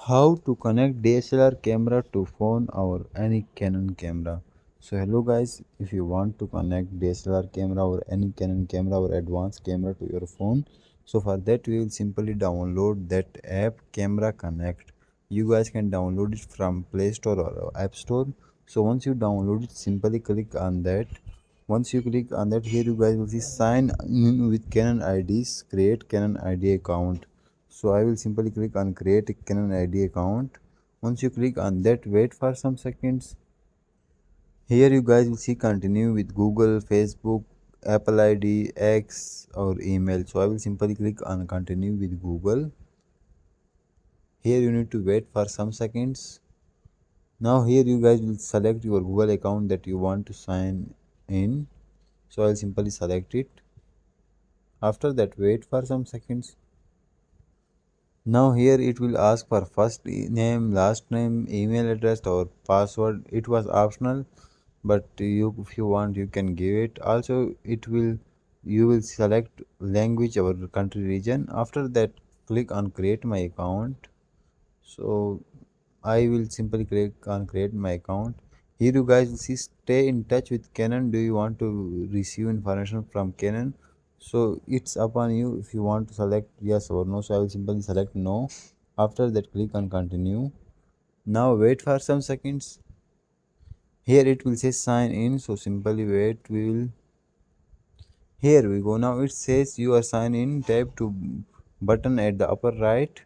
How to connect DSLR camera to phone or any Canon camera. So hello guys, if you want to connect DSLR camera or any Canon camera or advanced camera to your phone, so for that we will simply download that app Camera Connect. You guys can download it from Play Store or App Store. So once you download it, simply click on that. Once you click on that, here you guys will see sign in with Canon IDs, create Canon ID account. So I will simply click on create a Canon ID account. Once you click on that, wait for some seconds. Here you guys will see continue with Google, Facebook, Apple ID, X or email. So I will simply click on continue with Google. Here you need to wait for some seconds. Now here you guys will select your Google account that you want to sign in. So I will simply select it. After that, wait for some seconds. Now here it will ask for first name, last name, email address or password. It was optional, but you if you want you can give it. Also you will select language or country region. After that, click on create my account. So I will simply click on create my account. Here you guys will see stay in touch with Canon. Do you want to receive information from Canon? So it's upon you if you want to select yes or no. So I will simply select no. After that, click on continue. Now wait for some seconds. Here it will say sign in. So simply wait. Here we go. Now it says you are signed in. Tap to button at the upper right.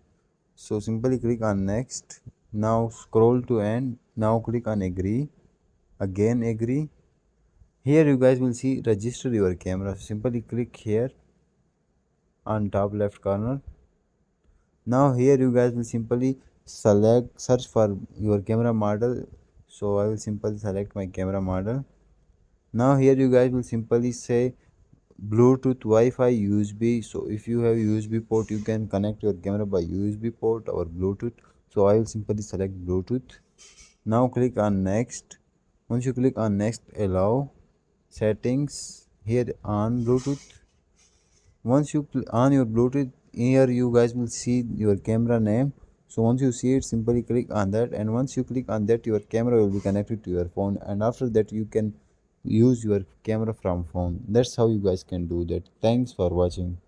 So simply click on next. Now scroll to end. Now click on agree. Again agree. Here you guys will see register your camera. So simply click here on top left corner. Now here you guys will simply select search for your camera model. So I will simply select my camera model. Now here you guys will simply say Bluetooth, Wi-Fi, USB. So if you have USB port, you can connect your camera by USB port or Bluetooth. So I will simply select Bluetooth. Now click on next. Once you click on next, allow settings here on Bluetooth. Once you on your Bluetooth, here you guys will see your camera name. So once you see it, simply click on that, and once you click on that, your camera will be connected to your phone, and after that you can use your camera from phone. That's how you guys can do that. Thanks for watching.